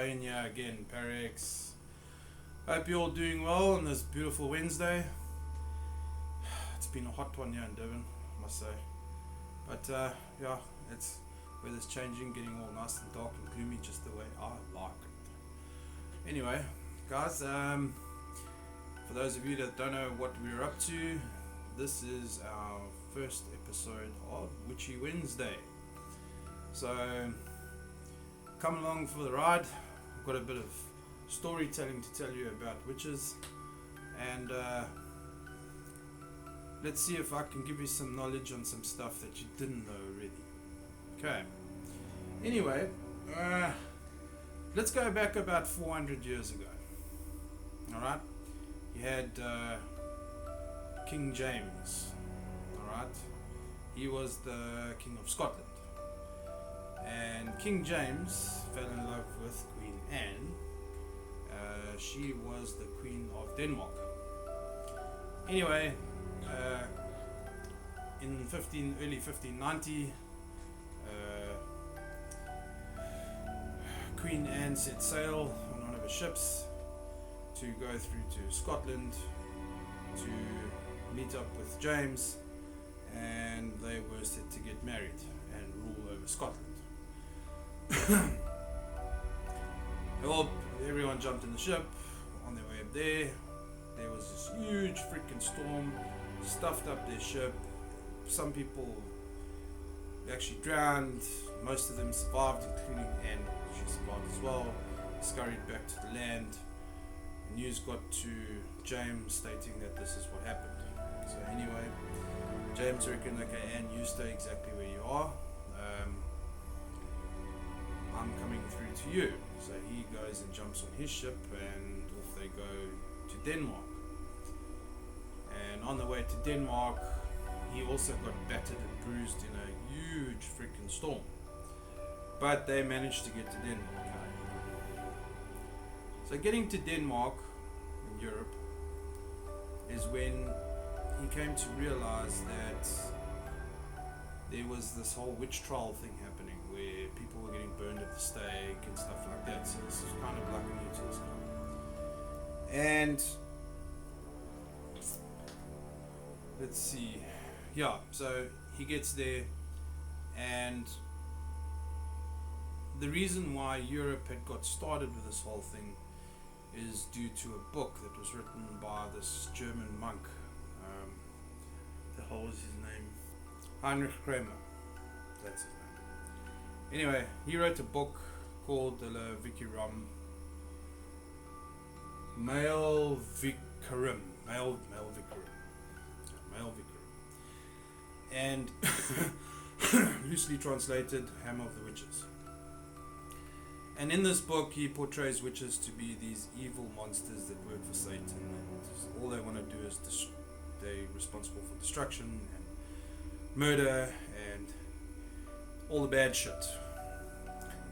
Wayne here again, ParaX. Hope you're all doing well on this beautiful Wednesday. It's been a hot one here in Durban, I must say. But yeah, it's weather's changing, getting all nice and dark and gloomy, just the way I like it. Anyway, guys, for those of you that don't know what we're up to, this is our first episode of Witchy Wednesday. So come along for the ride. I've got a bit of storytelling to tell you about witches, and let's see if I can give you some knowledge on some stuff that you didn't know already. Okay. Anyway, let's go back about 400 years ago. Alright? You had King James. Alright? He was the King of Scotland. And King James fell in love with Queen Anne. She was the Queen of Denmark. Anyway, in early 1590, Queen Anne set sail on one of her ships to go through to Scotland to meet up with James, and they were set to get married and rule over Scotland. Well, everyone jumped in the ship. On their way up there was this huge freaking storm, stuffed up their ship. Some people actually drowned. Most of them survived, including Anne. She survived as well. Scurried back to the land. News got to James stating that this is what happened. So anyway, James reckoned, okay, Anne, you stay exactly where you are. I'm coming through to you. So he goes and jumps on his ship, and off they go to Denmark. And on the way to Denmark, he also got battered and bruised in a huge freaking storm. But they managed to get to Denmark. So getting to Denmark in Europe is when he came to realize that there was this whole witch trial thing happening where people were getting burned at the stake and stuff like that. So this is kind of like new to this guy. And let's see, yeah, so he gets there, and the reason why Europe had got started with this whole thing is due to a book that was written by this German monk. The hell was his name? Heinrich Kramer. That's his name. Anyway, he wrote a book called the Vicarum. Male Vicarum. And loosely translated, Hammer of the Witches. And in this book he portrays witches to be these evil monsters that work for Satan, and all they want to do is they're responsible for destruction and murder and all the bad shit.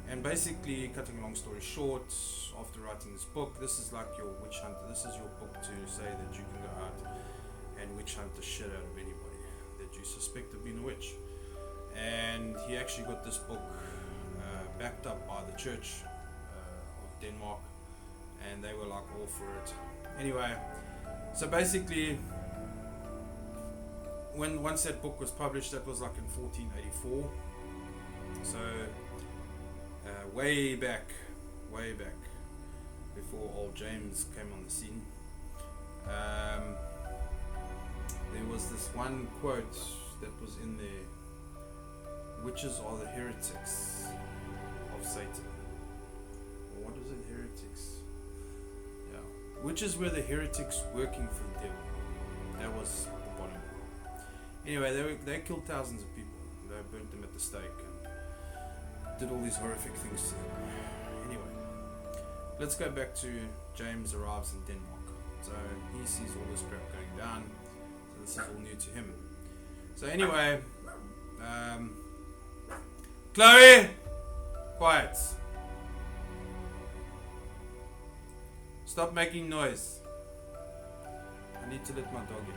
And basically, cutting a long story short, after writing this book, this is like your witch hunter. This is your book to say that you can go out and witch hunt the shit out of anybody that you suspect of being a witch. And he actually got this book backed up by the Church of Denmark, and they were like all for it. Anyway, so basically, once that book was published, that was like in 1484. So way back before old James came on the scene, there was this one quote that was in there: witches are the heretics of Satan. Or what is it, heretics? Yeah, witches were the heretics working for the devil. That was the bottom line. Anyway, they killed thousands of people. They burnt them at the stake and did all these horrific things to them. Anyway, let's go back to James arrives in Denmark. So he sees all this crap going down. So this is all new to him. So anyway, Chloe, quiet. Stop making noise. I need to let my dog in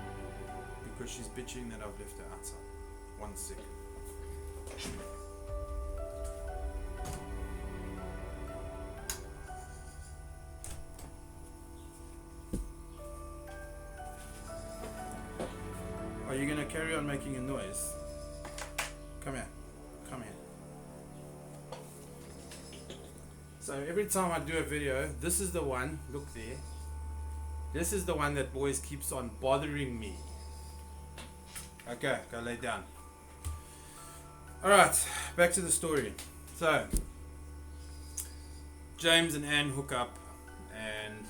because she's bitching that I've left her outside. 1 second. carry on making a noise. Come here. Come here. So every time I do a video, this is the one, look there. This is the one that always keeps on bothering me. Okay, go lay down. Alright, back to the story. So, James and Anne hook up and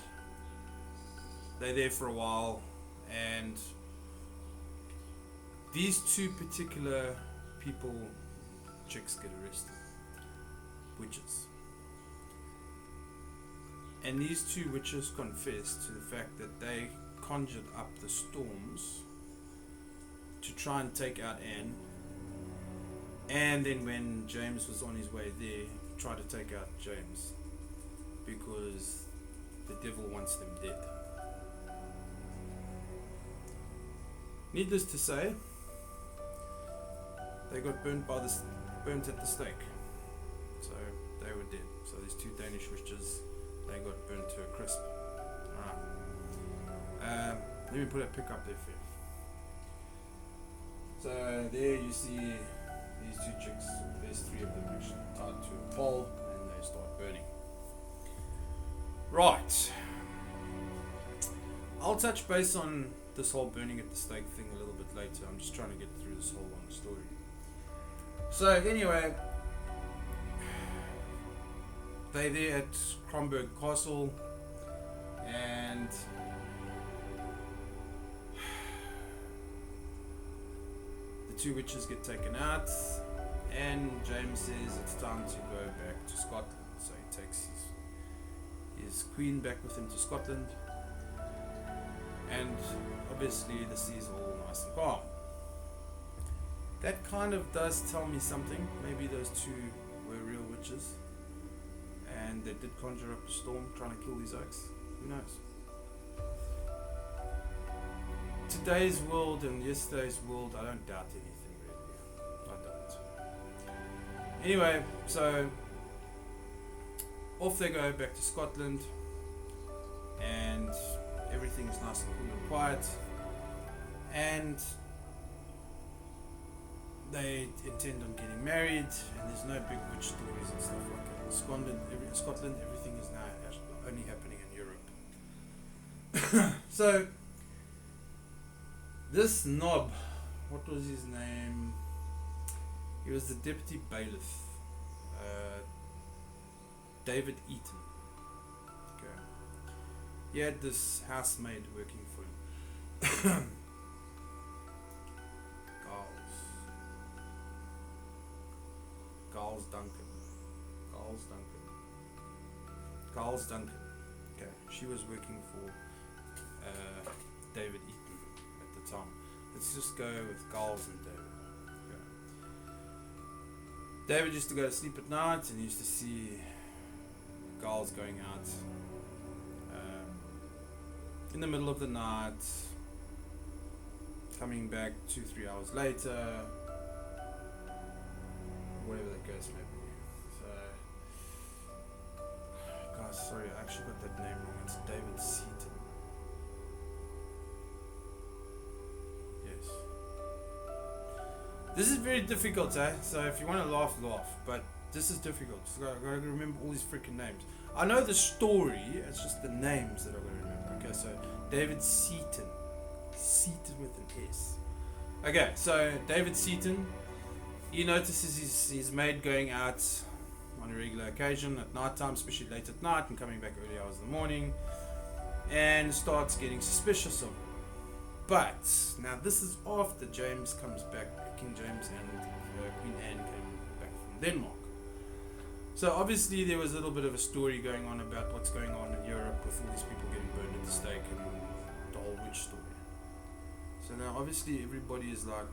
they're there for a while, and these two particular people, chicks, get arrested. Witches. And these two witches confess to the fact that they conjured up the storms to try and take out Anne. And then when James was on his way there, tried to take out James. Because the devil wants them dead. Needless to say, they got burnt at the stake. So they were dead. So these two Danish witches, they got burnt to a crisp. Alright. Let me put a pic up there for you. So there you see these two chicks. There's three of them actually tied to a pole, and they start burning. Right. I'll touch base on this whole burning at the stake thing a little bit later. I'm just trying to get through this whole long story. So anyway, they're there at Kronborg Castle, and the two witches get taken out, and James says it's time to go back to Scotland. So he takes his queen back with him to Scotland, and obviously the sea's all nice and calm. That kind of does tell me something. Maybe those two were real witches, and they did conjure up a storm trying to kill these oaks. Who knows? Today's world and yesterday's world, I don't doubt anything really. I don't. Anyway, so off they go back to Scotland, and everything's nice and cool and quiet, and they intend on getting married, and there's no big witch stories and stuff like that. Scotland, everything is now only happening in Europe. So this knob, what was his name? He was the deputy bailiff, David Eaton. Okay. He had this housemaid working for him. Giles Duncan. Okay, she was working for David Eaton at the time. Let's just go with Giles and David. Okay. David used to go to sleep at night and used to see Giles going out in the middle of the night, coming back 2-3 hours later, whatever that goes maybe. Sorry, I actually got that name wrong. It's David Seaton. Yes. This is very difficult, eh? So if you want to laugh, laugh. But this is difficult. So I gotta remember all these freaking names. I know the story. It's just the names that I gotta remember. Okay, so David Seaton. Seaton with an S. Okay, so David Seaton. He notices his maid going out on a regular occasion at night time, especially late at night, and coming back early hours in the morning, and starts getting suspicious of her. But now this is after James comes back, King James and Queen Anne came back from Denmark. So obviously there was a little bit of a story going on about what's going on in Europe with all these people getting burned at the stake and the whole witch story. So now obviously everybody is like,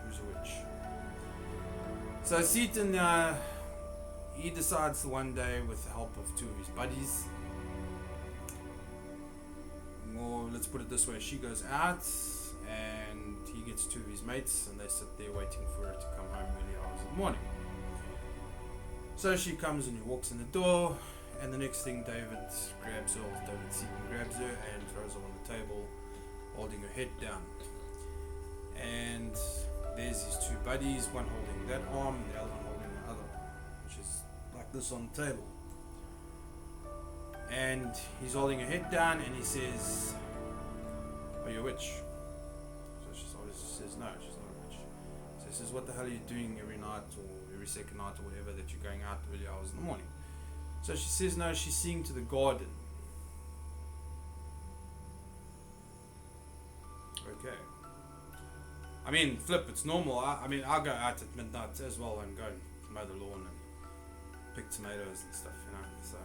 who's a witch? So Seaton, he decides one day, with the help of two of his buddies, or let's put it this way, she goes out and he gets two of his mates, and they sit there waiting for her to come home early hours in the morning. So she comes and he walks in the door, and the next thing David Seaton grabs her and throws her on the table, holding her head down. and there's his two buddies, one holding that arm and the other one holding the other arm, which is like this on the table. And he's holding her head down and he says, "Are you a witch?" So she says, "No, she's not a witch." So he says, "What the hell are you doing every night or every second night or whatever that you're going out early hours in the morning?" So she says, "No, she's seeing to the garden." Okay. I mean, flip, it's normal. I'll go out at midnight as well and go and mow the lawn and pick tomatoes and stuff, so.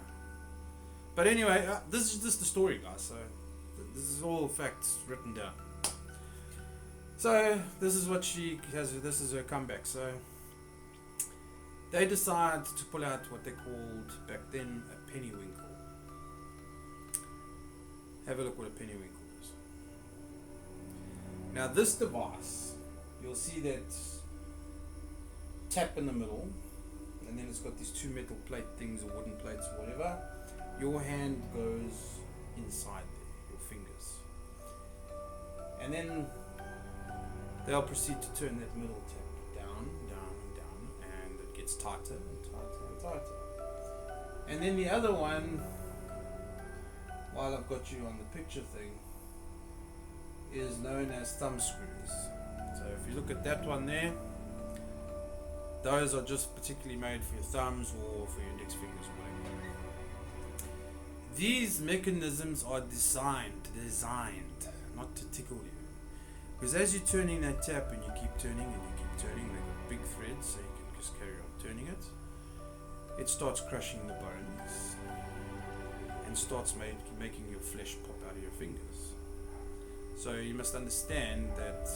But anyway, this is just the story, guys. So this is all facts written down. So this is what she has. This is her comeback. So they decide to pull out what they called back then a pennywinkle. Have a look what a pennywinkle is. Now this device, you'll see that tap in the middle, and then it's got these two metal plate things or wooden plates or whatever. Your hand goes inside there, your fingers. And then they'll proceed to turn that middle tap down, down, and down, and it gets tighter and tighter and tighter. And then the other one, while I've got you on the picture thing, is known as thumb screws. So if you look at that one there, those are just particularly made for your thumbs or for your index fingers or whatever. These mechanisms are designed not to tickle you. Because as you're turning that tap and you keep turning and you keep turning, they've got big threads so you can just carry on turning it. It starts crushing the bones and starts making your flesh pop out of your fingers. So you must understand that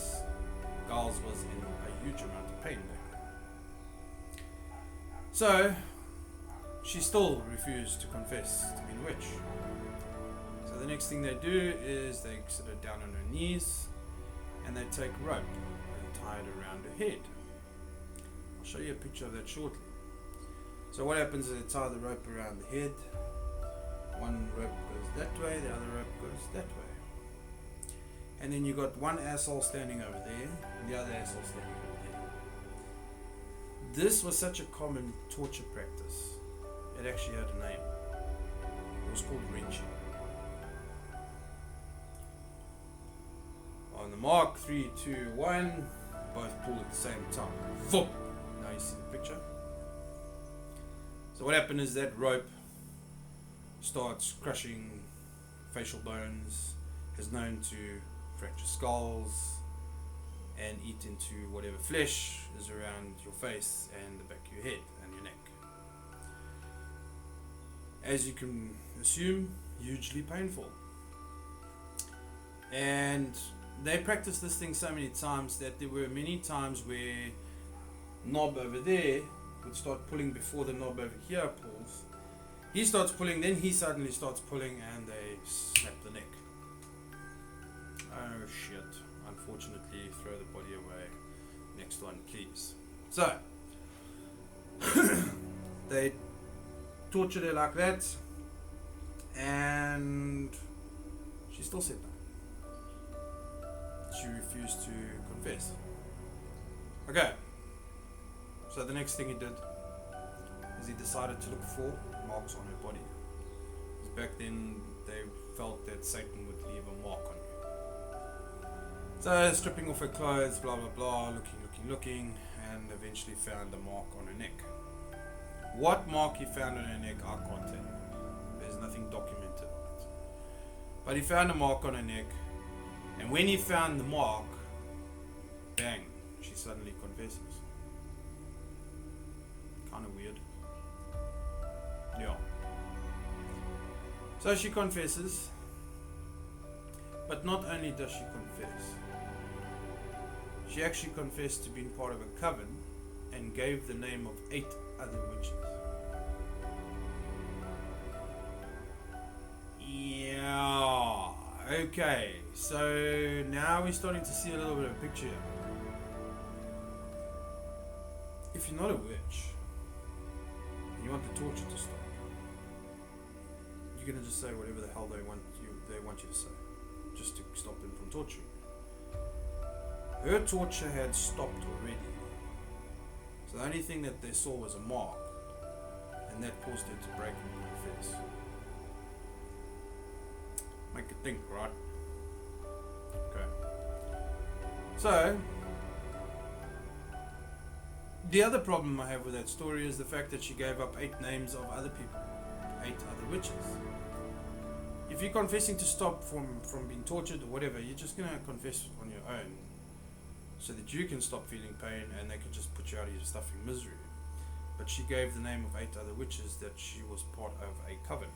Giles was in a huge amount of pain back then. So she still refused to confess to being a witch. So the next thing they do is they sit her down on her knees and they take rope and tie it around her head. I'll show you a picture of that shortly. So what happens is they tie the rope around the head. One rope goes that way, the other rope goes that way. And then you got one asshole standing over there and the other asshole standing over there. This was such a common torture practice. It actually had a name. It was called wrenching. On the mark, 3, 2, 1, both pull at the same time. Vroom! Now you see the picture. So what happened is that rope starts crushing facial bones, is known to fracture skulls and eat into whatever flesh is around your face and the back of your head and your neck. As you can assume, hugely painful. And they practiced this thing so many times that there were many times where knob over there would start pulling before the knob over here pulls. He starts pulling, then he suddenly starts pulling and they snap the neck. Oh shit. Unfortunately, throw the body away. Next one, please. So, they tortured her like that, and she still said no. She refused to confess. Okay, so the next thing he did is he decided to look for marks on her body. Because back then they felt that Satan would leave a mark on you. So stripping off her clothes, blah blah blah, looking, and eventually found a mark on her neck. What mark he found on her neck, I can't tell you. There's nothing documented on it. But he found a mark on her neck, and when he found the mark, bang, she suddenly confesses. Kind of weird. Yeah. So she confesses, but not only does she confess, she actually confessed to being part of a coven and gave the name of 8 other witches. Yeah, okay, so now we're starting to see a little bit of a picture here. If you're not a witch, and you want the torture to stop, you're going to just say whatever the hell they want you to say, just to stop them from torturing. her torture had stopped already. So the only thing that they saw was a mark, and that caused her to break and confess. Make you think, right? Okay. So, the other problem I have with that story is the fact that she gave up 8 names of other people, 8 other witches. If you're confessing to stop from being tortured or whatever, you're just going to confess on your own so that you can stop feeling pain and they can just put you out of your stuffing misery. But she gave the name of 8 other witches that she was part of a coven.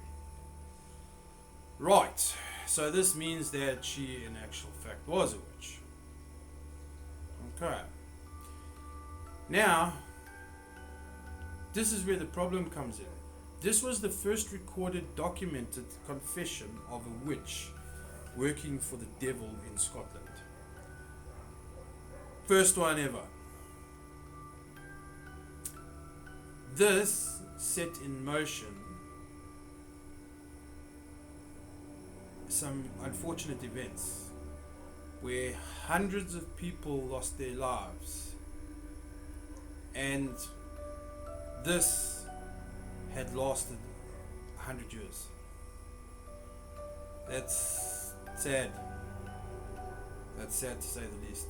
Right, so this means that she in actual fact was a witch. Okay. Now, this is where the problem comes in. This was the first recorded documented confession of a witch working for the devil in Scotland. First one ever. This set in motion some unfortunate events where hundreds of people lost their lives, and this had lasted 100 years. That's sad. That's sad to say the least.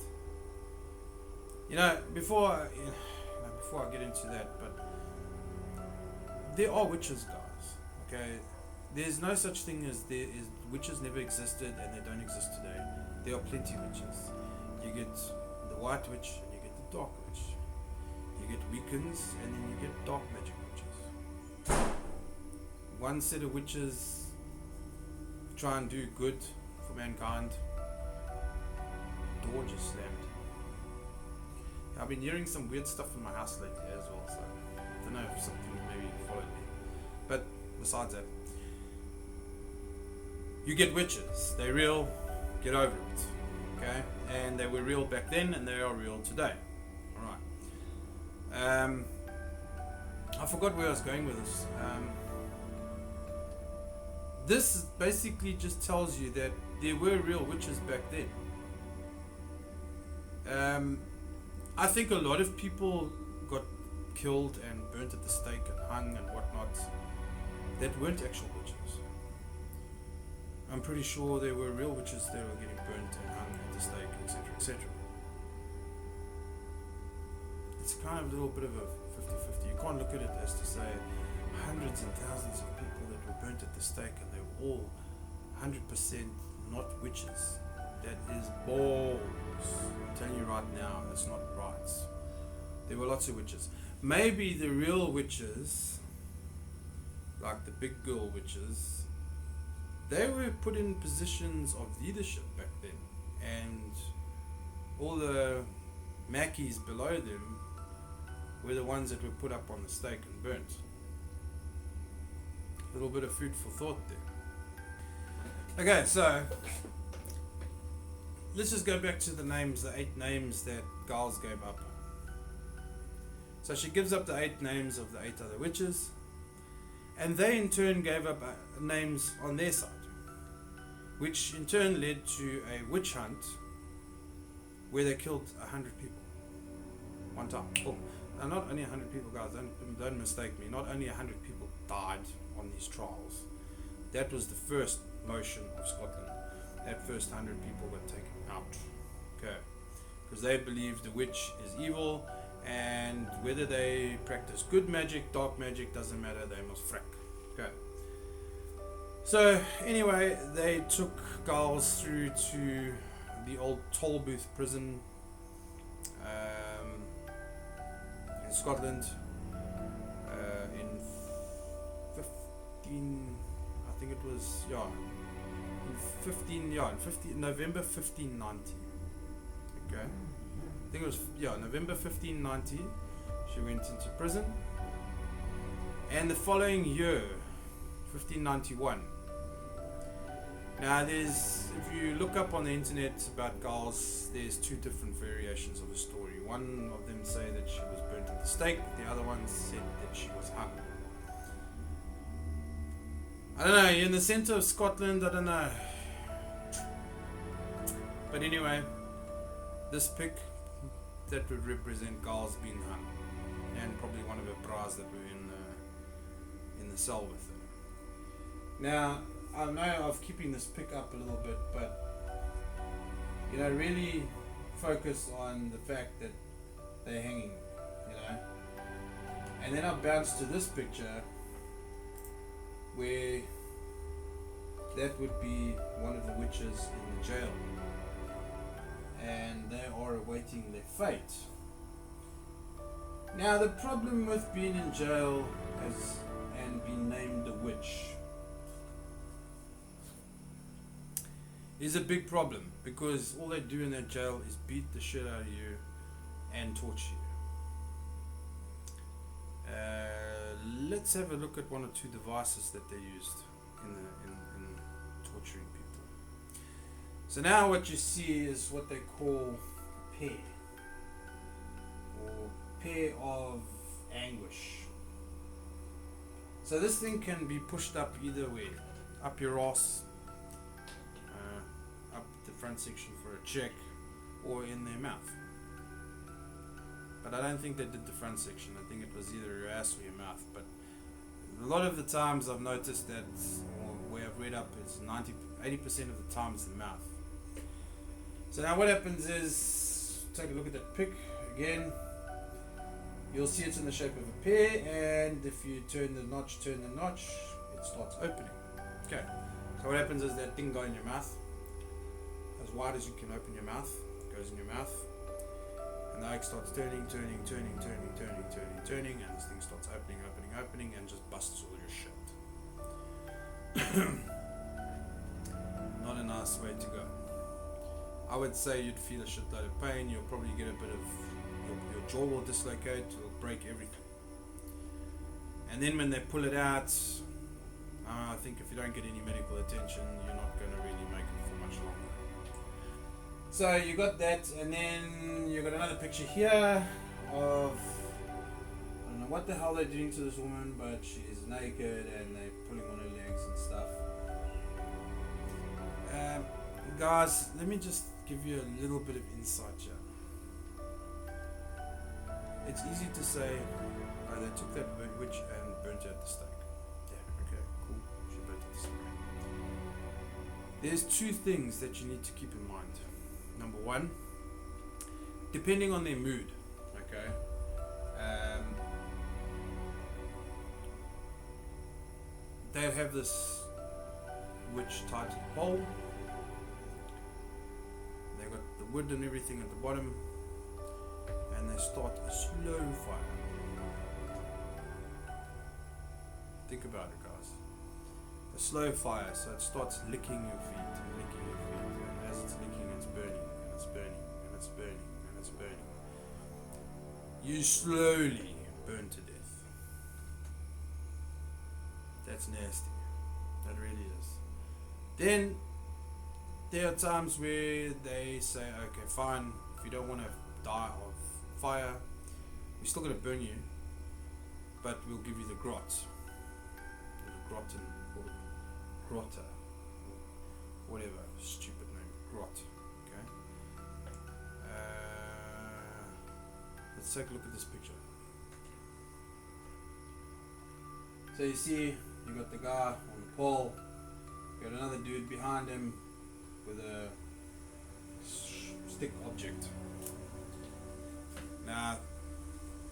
Before I get into that, but there are witches, guys. Okay, there's no such thing as witches never existed and they don't exist today. There are plenty of witches. You get the white witch and you get the dark witch. You get Wiccans and then you get dark magic witches. One set of witches try and do good for mankind. Door just slammed. I've been hearing some weird stuff in my house lately as well, so I don't know if something maybe followed me. But besides that, you get witches. They're real. Get over it. Okay? And they were real back then and they are real today. Alright. I forgot where I was going with this. This basically just tells you that there were real witches back then. I think a lot of people got killed and burnt at the stake and hung and whatnot that weren't actual witches. I'm pretty sure there were real witches that were getting burnt and hung at the stake, etc., etc. It's kind of a little bit of a 50-50. You can't look at it as to say hundreds and thousands of people that were burnt at the stake and they were all 100% not witches. That is balls. I'm telling you right now, it's not right. There were lots of witches. Maybe the real witches, like the big girl witches, they were put in positions of leadership back then, and all the Mackies below them were the ones that were put up on the stake and burnt. A little bit of food for thought there. Okay, so let's just go back to the names, the 8 names that Giles gave up. So she gives up the 8 names of the 8 other witches, and they in turn gave up names on their side, which in turn led to a witch hunt where they killed 100 people one time. Boom. Now, not only 100 people, guys, don't mistake me, not only 100 people died on these trials. That was the first motion of Scotland. That first 100 people got taken out. Okay. Because they believed the witch is evil, and whether they practice good magic, dark magic, doesn't matter, they must frack. Okay. So anyway, they took Giles through to the old Tolbooth prison in Scotland in 15, I think it was, November 1590. Okay. I think it was, November 1590, she went into prison. And the following year, 1591, now if you look up on the internet about Giles, there's 2 different variations of the story. One of them say that she was burnt at the stake, the other one said that she was hung. I don't know, you're in the centre of Scotland, I don't know. But anyway, this pic, that would represent girls being hung, and probably one of her bras that were in the cell with her. Now, I know of keeping this pic up a little bit, but really focus on the fact that they're hanging, and then I bounce to this picture where that would be one of the witches in the jail, and they are awaiting their fate. Now, the problem with being in jail and being named a witch is a big problem, because all they do in that jail is beat the shit out of you and torture you. Let's have a look at one or two devices that they used in torturing people. So now what you see is what they call a pair, or pair of anguish. So this thing can be pushed up either way, up your ass, up the front section for a check, or in their mouth. But I don't think they did the front section. I think it was either your ass or your mouth. But a lot of the times I've noticed that, or where I've read up, is 80% of the time it's the mouth. So now what happens is, take a look at that pic again. You'll see it's in the shape of a pear, and if you turn the notch, it starts opening. Okay, so what happens is that thing goes in your mouth, as wide as you can open your mouth, goes in your mouth, and the egg starts turning, and this thing starts opening, and just busts all your shit. Not a nice way to go. I would say you'd feel a shitload of pain. You'll probably get a bit of, your jaw will dislocate, it'll break everything. And then when they pull it out, I think if you don't get any medical attention, you're not going to really make it for much longer. So you got that, and then you got another picture here of, I don't know what the hell they're doing to this woman, but she's naked and they're pulling on her legs and stuff. Guys, let me just give you a little bit of insight here. It's easy to say, oh, they took that witch and burnt her at the stake. Yeah, okay, cool, she burnt at the stake. There's two things that you need to keep in mind. Number one, depending on their mood, okay, they have this witch tied to the pole. They got the wood and everything at the bottom, and they start a slow fire. Think about it, guys. A slow fire, so it starts licking your feet, and as it's licking, it's burning, and it's burning, and it's burning, and it's burning. You slowly burn to death. That's nasty. That really is. Then there are times where they say, okay, fine, if you don't want to die of fire, we're still going to burn you, but we'll give you the grot. The grotta, whatever, stupid name, grot. Okay. Let's take a look at this picture. So you see, you got the guy on the pole, you got another dude behind him with a stick object. Now,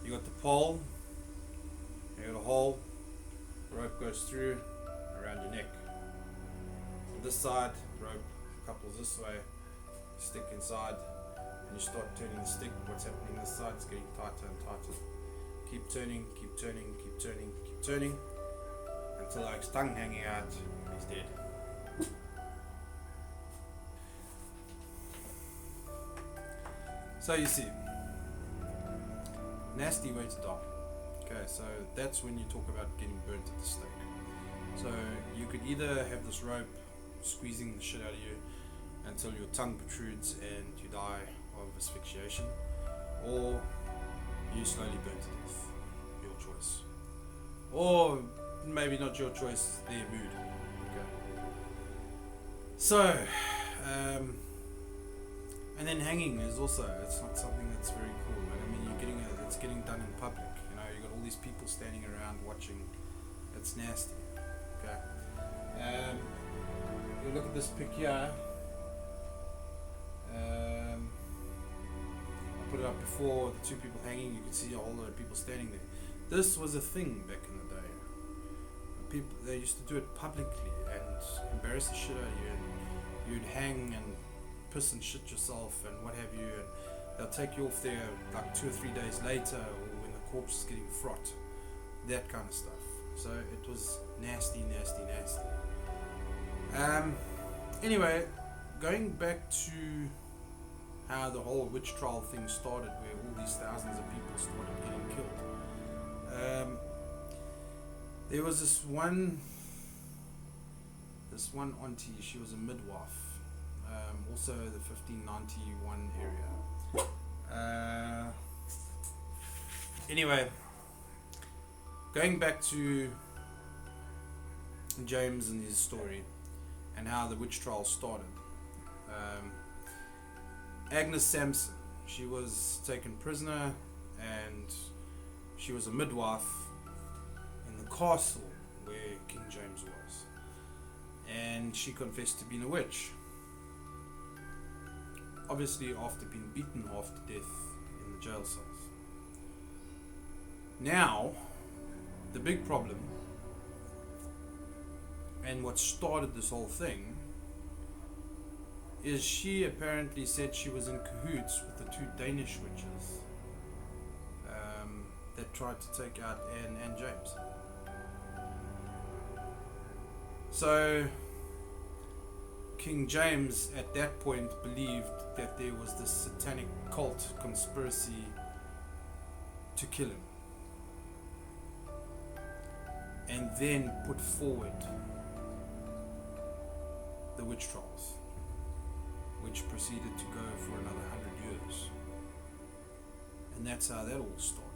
you got the pole, you got a hole, rope goes through around your neck. On this side, rope couples this way, stick inside, and you start turning the stick. What's happening this side is getting tighter and tighter. Keep turning, keep turning, keep turning, keep turning, until like his tongue hanging out, he's dead. So you see, nasty way to die. Okay, so that's when you talk about getting burnt at the stake. So you could either have this rope squeezing the shit out of you until your tongue protrudes and you die of asphyxiation, or you slowly burn to death. Your choice. Or maybe not your choice, their mood. Okay. So, And then hanging is also, it's not something that's very cool. But I mean, it's getting done in public. You know, you got all these people standing around watching. It's nasty. Okay. You look at this pic here. I put it up before, the two people hanging. You can see a whole lot of people standing there. This was a thing back in the day. People, they used to do it publicly and embarrass the shit out of you, and you'd hang and piss and shit yourself and what have you, and they'll take you off there like 2 or 3 days later, or when the corpse is getting fraught, that kind of stuff. So it was nasty. Anyway, going back to how the whole witch trial thing started, where all these thousands of people started getting killed. There was this one auntie. She was a midwife, also the 1591 area. Anyway, going back to James and his story and how the witch trial started. Agnes Sampson, she was taken prisoner, and she was a midwife in the castle where King James was, and she confessed to being a witch, obviously after being beaten half to death in the jail cells. Now, the big problem, and what started this whole thing, is she apparently said she was in cahoots with the 2 Danish witches that tried to take out Anne and James. So King James at that point believed that there was this satanic cult conspiracy to kill him, and then put forward the witch trials, which proceeded to go for another 100 years. And that's how that all started.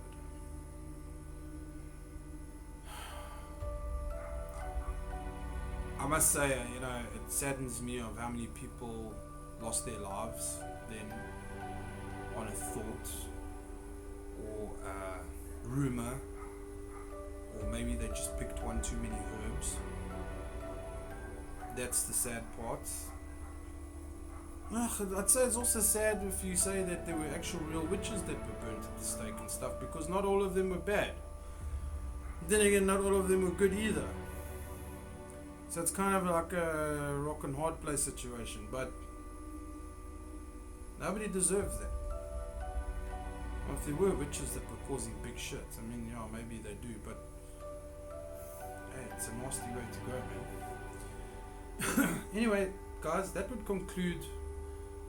I must say, it saddens me of how many people lost their lives then on a thought or a rumor, or maybe they just picked one too many herbs. That's the sad part. I'd say it's also sad if you say that there were actual real witches that were burnt at the stake and stuff, because not all of them were bad. Then again, not all of them were good either. So it's kind of like a rock and hard place situation, but nobody deserves that. Well, if there were witches that were causing big shit, I mean, yeah, maybe they do, but hey, it's a nasty way to go, man. Anyway, guys, that would conclude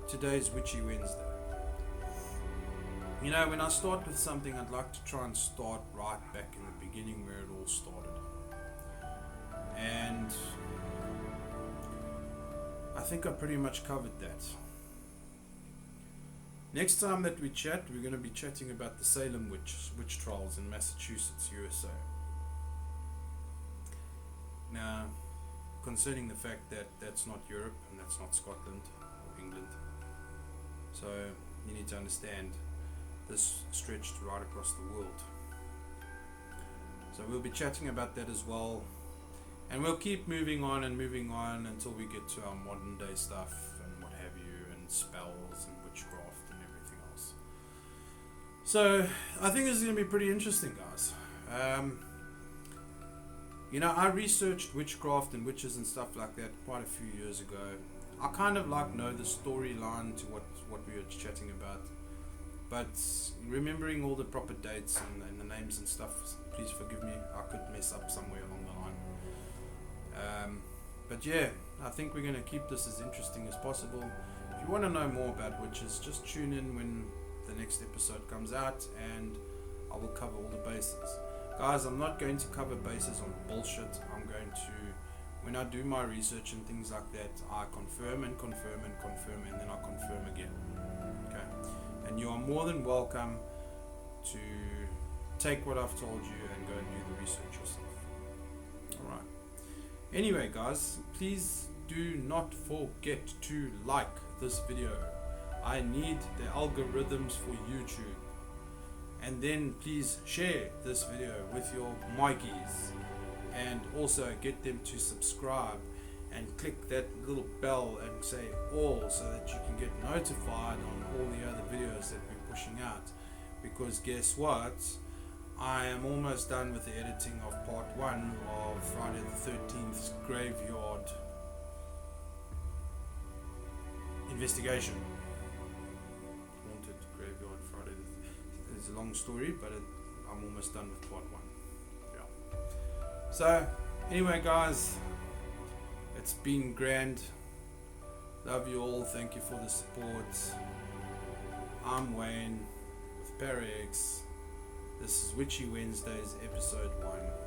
today's Witchy Wednesday. When I start with something, I'd like to try and start right back in the beginning where it all started. And I think I pretty much covered that. Next time that we chat, we're going to be chatting about the Salem witch trials in Massachusetts, USA. Now, concerning the fact that that's not Europe and that's not Scotland or England. So you need to understand this stretched right across the world. So we'll be chatting about that as well. And we'll keep moving on until we get to our modern day stuff and what have you, and spells and witchcraft and everything else. So I think this is going to be pretty interesting, guys. I researched witchcraft and witches and stuff like that quite a few years ago. I kind of know the storyline to what we were chatting about, but remembering all the proper dates and the names and stuff, please forgive me, I could mess up somewhere along the line. But yeah, I think we're going to keep this as interesting as possible. If you want to know more about witches, just tune in when the next episode comes out, and I will cover all the bases. Guys, I'm not going to cover bases on bullshit. I'm going to, when I do my research and things like that, I confirm and confirm and confirm, and then I confirm again. Okay? And you are more than welcome to take what I've told you and go and do the research yourself. Alright. Anyway, guys, please do not forget to like this video. I need the algorithms for YouTube. And then please share this video with your Mikeys, and also get them to subscribe and click that little bell and say all, so that you can get notified on all the other videos that we're pushing out. Because guess what? I am almost done with the editing of part 1 of Friday the 13th graveyard investigation. Haunted graveyard Friday the It's a long story, but I'm almost done with part 1. Yeah. So anyway guys, it's been grand. Love you all. Thank you for the support. I'm Wayne with ParaX. This is Witchy Wednesdays episode 1.